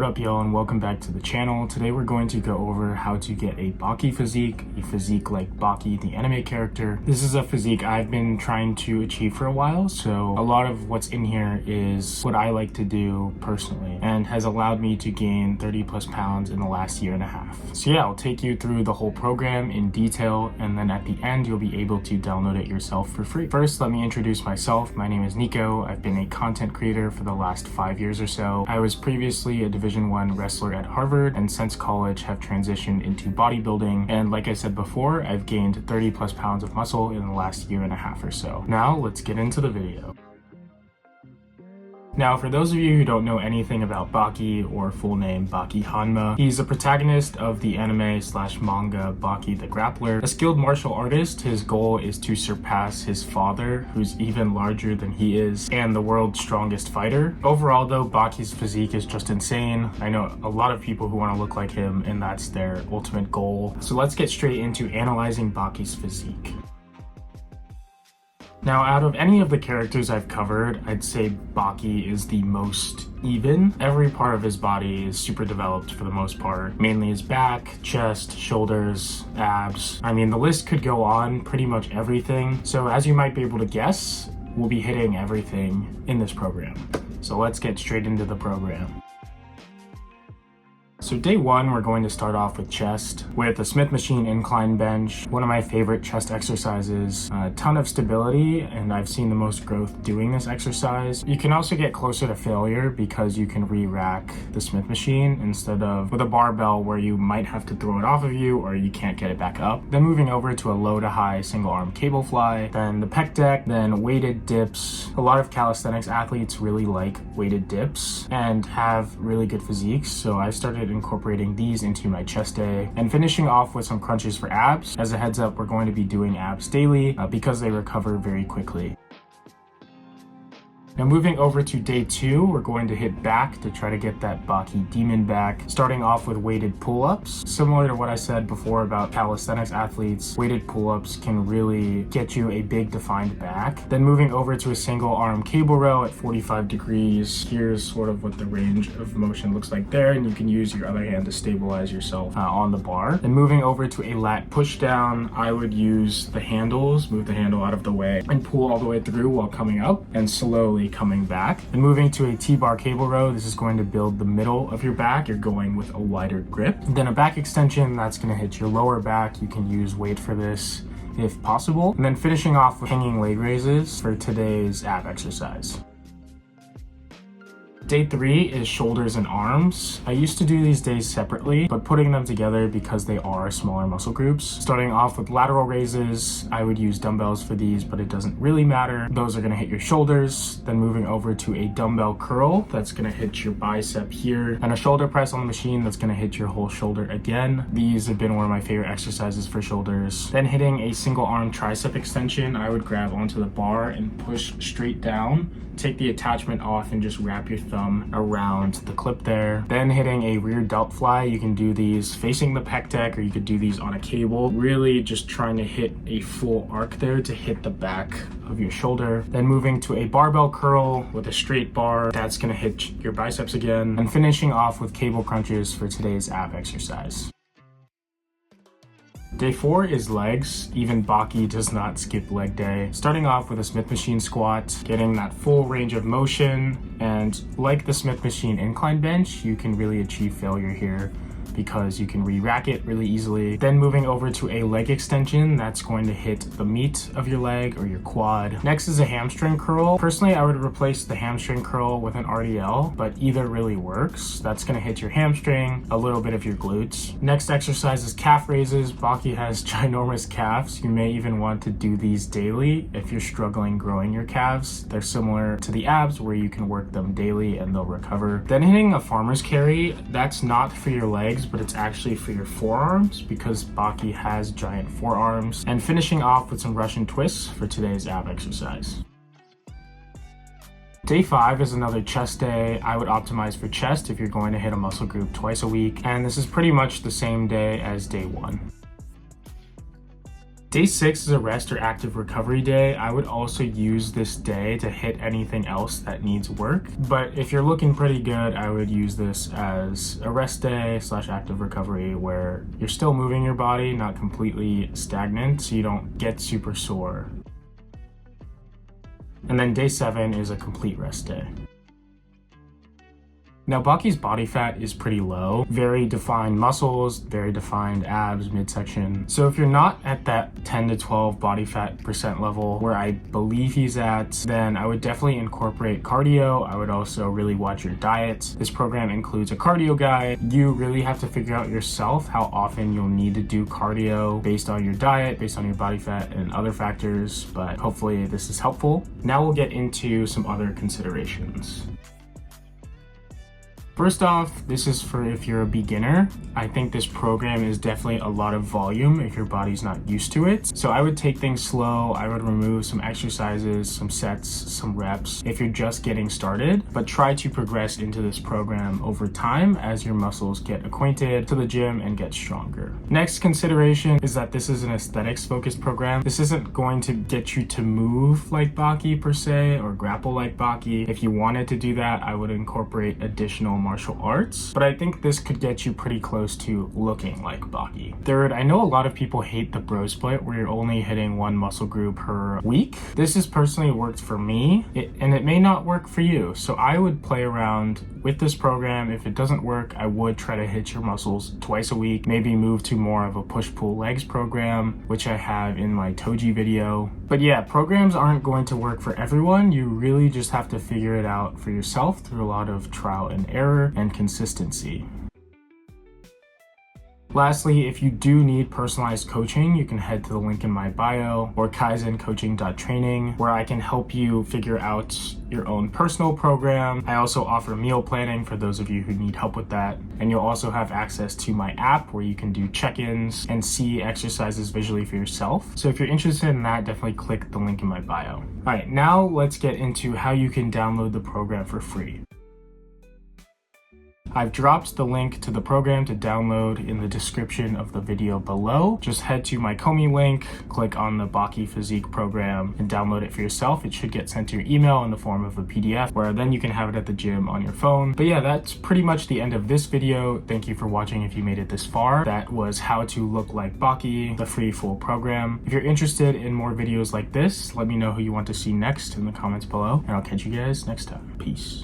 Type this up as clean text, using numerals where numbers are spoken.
What up, y'all, and welcome back to the channel. Today we're going to go over how to get a Baki physique, a physique like Baki, the anime character. This is a physique I've been trying to achieve for a while, so a lot of what's in here is what I like to do personally and has allowed me to gain 30 plus pounds in the last year and a half. So yeah, I'll take you through the whole program in detail, and then at the end you'll be able to download it yourself for free. First, let me introduce myself. My name is Nico. I've been a content creator for the last 5 years or so. I was previously a Division I wrestler at Harvard, and since college have transitioned into bodybuilding, and like I said before, I've gained 30 plus pounds of muscle in the last year and a half or so. Now let's get into the video. Now, for those of you who don't know anything about Baki, or full name Baki Hanma, he's a protagonist of the anime slash manga Baki the Grappler. A skilled martial artist, his goal is to surpass his father, who's even larger than he is, and the world's strongest fighter. Overall though, Baki's physique is just insane. I know a lot of people who want to look like him, and that's their ultimate goal. So let's get straight into analyzing Baki's physique. Now, out of any of the characters I've covered, I'd say Baki is the most even. Every part of his body is super developed for the most part, mainly his back, chest, shoulders, abs. I mean, the list could go on, pretty much everything. So as you might be able to guess, we'll be hitting everything in this program. So let's get straight into the program. So day one, we're going to start off with chest with a Smith machine incline bench. One of my favorite chest exercises, a ton of stability, and I've seen the most growth doing this exercise. You can also get closer to failure because you can re-rack the Smith machine instead of with a barbell where you might have to throw it off of you or you can't get it back up. Then moving over to a low to high single arm cable fly, then the pec deck, then weighted dips. A lot of calisthenics athletes really like weighted dips and have really good physiques, so I started incorporating these into my chest day, and finishing off with some crunches for abs. As a heads up, we're going to be doing abs daily because they recover very quickly. Now moving over to day two, we're going to hit back to try to get that Baki demon back, starting off with weighted pull-ups. Similar to what I said before about calisthenics athletes, weighted pull-ups can really get you a big defined back. Then moving over to a single arm cable row at 45 degrees. Here's sort of what the range of motion looks like there, and you can use your other hand to stabilize yourself on the bar. Then moving over to a lat push down, I would use the handles, move the handle out of the way, and pull all the way through while coming up and slowly coming back. And moving to a T-bar cable row, this is going to build the middle of your back. You're going with a wider grip. Then a back extension, that's going to hit your lower back. You can use weight for this if possible. And then finishing off with hanging leg raises for today's ab exercise. Day three is shoulders and arms. I used to do these days separately, but putting them together because they are smaller muscle groups. Starting off with lateral raises, I would use dumbbells for these, but it doesn't really matter. Those are gonna hit your shoulders. Then moving over to a dumbbell curl, that's gonna hit your bicep here. And a shoulder press on the machine, that's gonna hit your whole shoulder again. These have been one of my favorite exercises for shoulders. Then hitting a single arm tricep extension, I would grab onto the bar and push straight down. Take the attachment off and just wrap your thumb around the clip there. Then hitting a rear delt fly. You can do these facing the pec deck, or you could do these on a cable. Really just trying to hit a full arc there to hit the back of your shoulder. Then moving to a barbell curl with a straight bar. That's gonna hit your biceps again. And finishing off with cable crunches for today's ab exercise. Day four is legs. Even Baki does not skip leg day. Starting off with a Smith machine squat, getting that full range of motion, and like the Smith machine incline bench, you can really achieve failure here because you can re-rack it really easily. Then moving over to a leg extension, that's going to hit the meat of your leg or your quad. Next is a hamstring curl. Personally, I would replace the hamstring curl with an RDL, but either really works. That's gonna hit your hamstring, a little bit of your glutes. Next exercise is calf raises. Baki has ginormous calves. You may even want to do these daily if you're struggling growing your calves. They're similar to the abs where you can work them daily and they'll recover. Then hitting a farmer's carry, that's not for your legs, but it's actually for your forearms because Baki has giant forearms. And finishing off with some Russian twists for today's ab exercise. Day 5 is another chest day. I would optimize for chest if you're going to hit a muscle group twice a week, and this is pretty much the same day as day 1. Day 6 is a rest or active recovery day. I would also use this day to hit anything else that needs work. But if you're looking pretty good, I would use this as a rest day / active recovery where you're still moving your body, not completely stagnant, so you don't get super sore. And then day 7 is a complete rest day. Now, Baki's body fat is pretty low, very defined muscles, very defined abs, midsection. So if you're not at that 10 to 12 body fat percent level where I believe he's at, then I would definitely incorporate cardio. I would also really watch your diet. This program includes a cardio guide. You really have to figure out yourself how often you'll need to do cardio based on your diet, based on your body fat and other factors, but hopefully this is helpful. Now we'll get into some other considerations. First off, this is for if you're a beginner. I think this program is definitely a lot of volume if your body's not used to it. So I would take things slow. I would remove some exercises, some sets, some reps if you're just getting started, but try to progress into this program over time as your muscles get acquainted to the gym and get stronger. Next consideration is that this is an aesthetics focused program. This isn't going to get you to move like Baki per se or grapple like Baki. If you wanted to do that, I would incorporate additional martial arts, but I think this could get you pretty close to looking like Baki. Third, I know a lot of people hate the bro split where you're only hitting one muscle group per week. This has personally worked for me, and it may not work for you. So I would play around with this program. If it doesn't work, I would try to hit your muscles twice a week, maybe move to more of a push-pull legs program, which I have in my Toji video. But yeah, programs aren't going to work for everyone. You really just have to figure it out for yourself through a lot of trial and error and consistency. Lastly, if you do need personalized coaching, you can head to the link in my bio or kaizencoaching.training where I can help you figure out your own personal program. I also offer meal planning for those of you who need help with that. And you'll also have access to my app where you can do check-ins and see exercises visually for yourself. So if you're interested in that, definitely click the link in my bio. All right, now let's get into how you can download the program for free. I've dropped the link to the program to download in the description of the video below. Just head to my Komi link, click on the Baki Physique program and download it for yourself. It should get sent to your email in the form of a PDF where then you can have it at the gym on your phone. But yeah, that's pretty much the end of this video. Thank you for watching if you made it this far. That was how to look like Baki, the free full program. If you're interested in more videos like this, let me know who you want to see next in the comments below, and I'll catch you guys next time. Peace.